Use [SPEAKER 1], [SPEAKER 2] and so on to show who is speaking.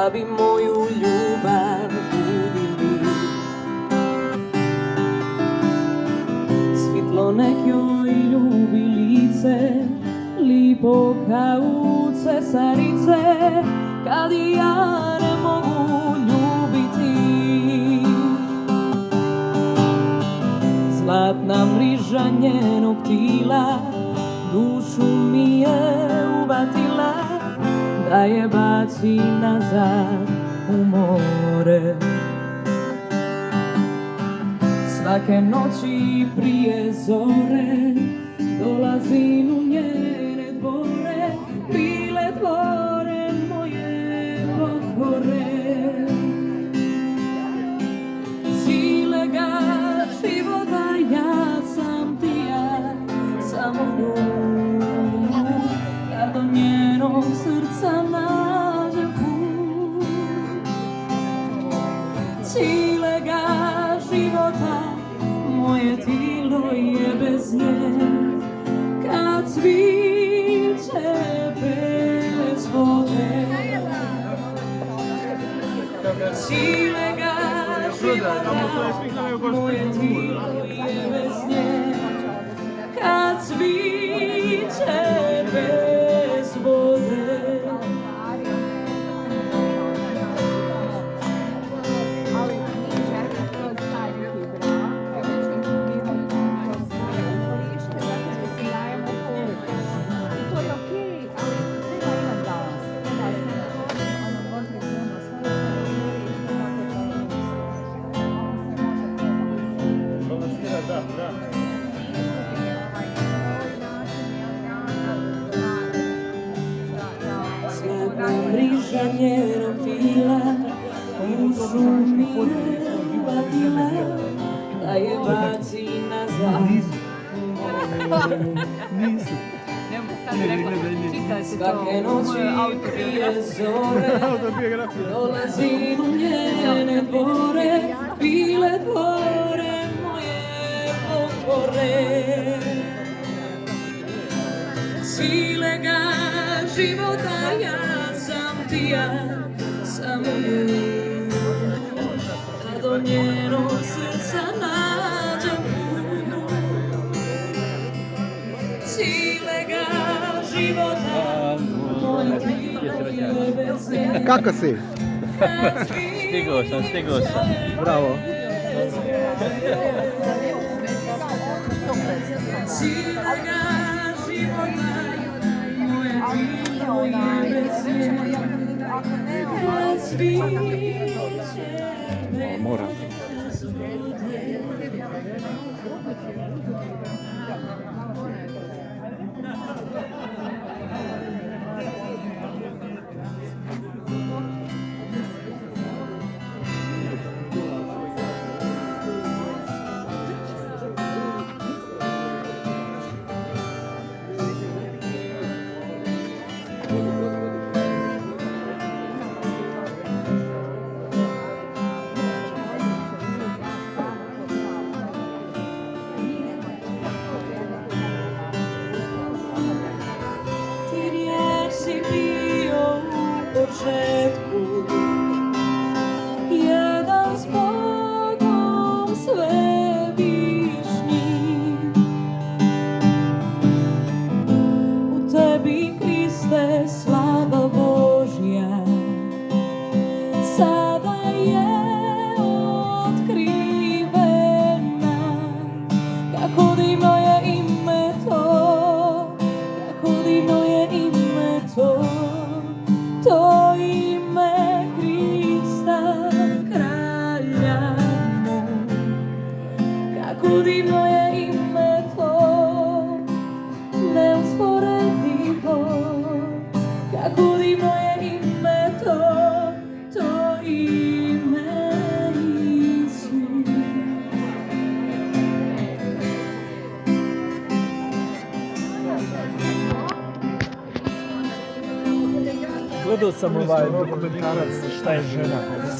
[SPEAKER 1] da bi moju ljubav budili. Svitlo nek joj ljubi lice, lipo kao cesarice, kad ja ne mogu ljubiti. Zlatna mriža njenog tila dušu mi je uvatila, da je baci nazad u more. Svake noći prije zore dolazim u njene dvore, bile dvore moje pokore. Cilega života ja sam ti ja, samo nju, da do njenog srca nađem put. Cilega života moje tilo je bez nje, kad cviće bez vode. Cilega života moje tilo je bez nje, kad cviće bez vode. Mriža njenog tila dušu mi je uvatila, da je baci nazad u more. Svake noći prije zore dolazim u njene dvore, bile dvore moje pokore. Cilega života ja sam ti ja, samo nju, da do njenog srca nađem put. Cilega života moje tilo je bez nje.
[SPEAKER 2] Kako si?
[SPEAKER 3] Stigao sam.
[SPEAKER 2] Bravo.
[SPEAKER 1] Cilega života moje tilo je bez nje, kad cviće
[SPEAKER 2] Moram.
[SPEAKER 1] bez vode. Početku jedan s Bogom svevišnjim, u tebi Kriste slava Božja sada je otkrivena. Kako divno je ime to, kako divno je ime to, to ime Krista kralja mog. Kako divno je ime to, neusporedivo. Kako divno je ime to, to ime Isus.
[SPEAKER 2] Gledao sam dokumentarac Šta je žena.